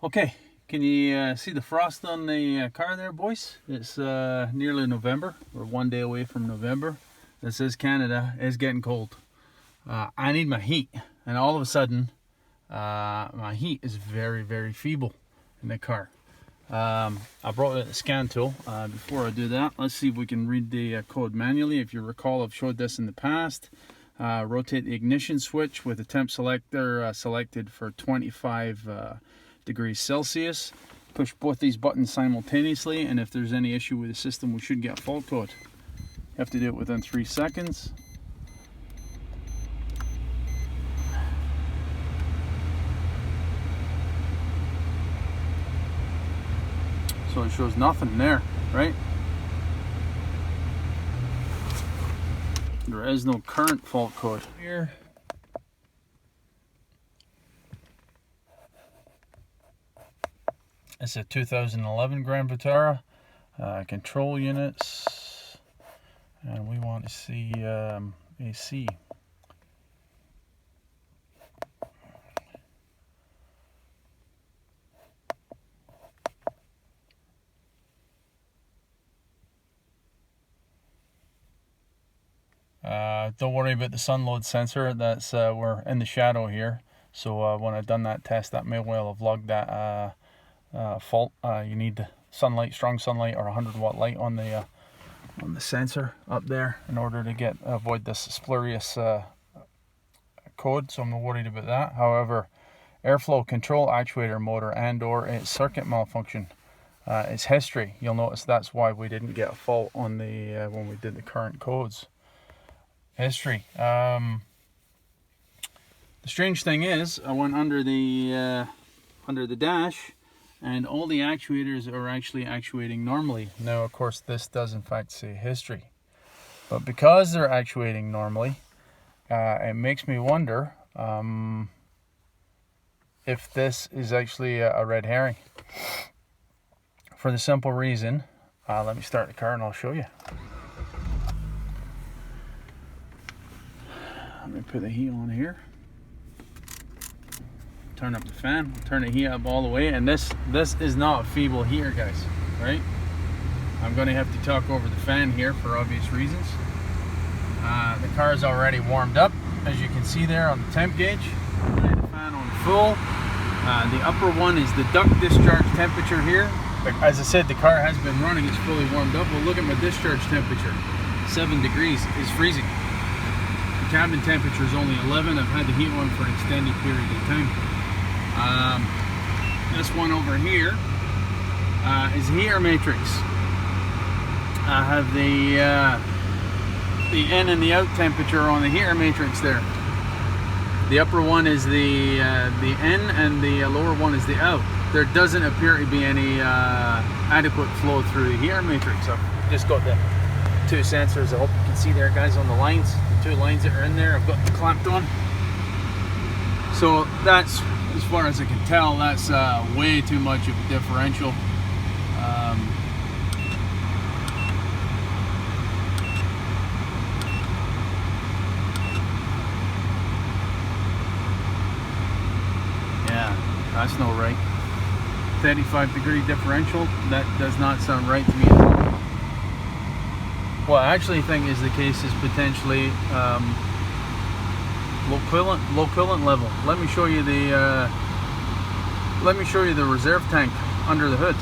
Okay, can you see the frost on the car there, boys? It's nearly November. We're one day away from November. This is Canada. It's getting cold. I need my heat, and all of a sudden, my heat is very, very feeble in the car. I brought a scan tool. Before I do that, let's see if we can read the code manually. If you recall, I've showed this in the past. Rotate the ignition switch with the temp selector selected for 25 degrees Celsius. Push both these buttons simultaneously, and if there's any issue with the system, we should get a fault code. You have to do it within 3 seconds. So it shows nothing there, right? There is no current fault code here. It's a 2011 Grand Vitara. Control units, and we want to see AC. Don't worry about the sun load sensor. That's we're in the shadow here, so when I've done that test, that may well have logged that fault. You need sunlight, strong sunlight, or 100-watt light on the sensor up there in order to avoid this spurious code. So I'm not worried about that. However, airflow control actuator motor and/or its circuit malfunction. It's history. You'll notice that's why we didn't get a fault on the when we did the current codes. History. The strange thing is, I went under the dash, and all the actuators are actually actuating normally. Now, of course, this does in fact say history, but because they're actuating normally, it makes me wonder if this is actually a red herring. For the simple reason, let me start the car and I'll show you. Let me put the heat on here. Turn up the fan. Turn the heat up all the way. And this is not a feeble heater, guys. Right? I'm going to have to talk over the fan here for obvious reasons. The car is already warmed up, as you can see there on the temp gauge. Lay the fan on full. The upper one is the duct discharge temperature here. But as I said, the car has been running. It's fully warmed up. Well, look at my discharge temperature. 7 degrees is freezing. Cabin temperature is only 11. I've had the heat on for an extended period of time. This one over here is heater matrix. I have the in and the out temperature on the heater matrix there. The upper one is the in, and the lower one is the out. There doesn't appear to be any adequate flow through the heater matrix. I've just got the 2 sensors. I hope you can see there, guys, on the lines. 2 lines that are in there, I've got them clamped on. So that's, as far as I can tell, that's way too much of a differential. Yeah, that's no right. 35-degree differential, that does not sound right to me at all. What I actually think is the case is potentially low coolant level. Let me show you the reserve tank under the hood.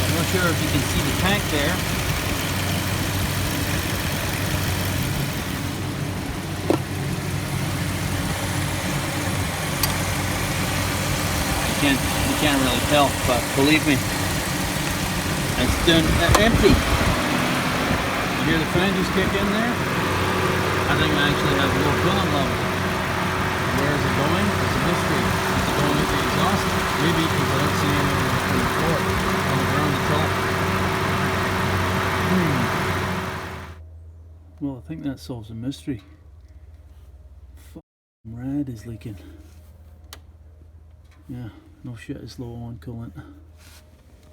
I'm not sure if you can see the tank there. You can't really tell, but believe me, it's done empty. You hear the fan just kick in there? I think I actually have low coolant level. Where is it going? It's a mystery. Is it going with the exhaust? Maybe because I don't see anything on the floor, on the ground at all. Well, I think that solves the mystery. Rad is leaking. Yeah, no shit, it's low on coolant.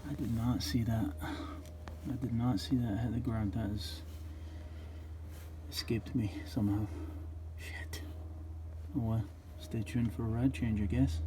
I did not see that. I did not see that hit the ground. That has escaped me somehow. Shit. Oh well, stay tuned for a ride change, I guess.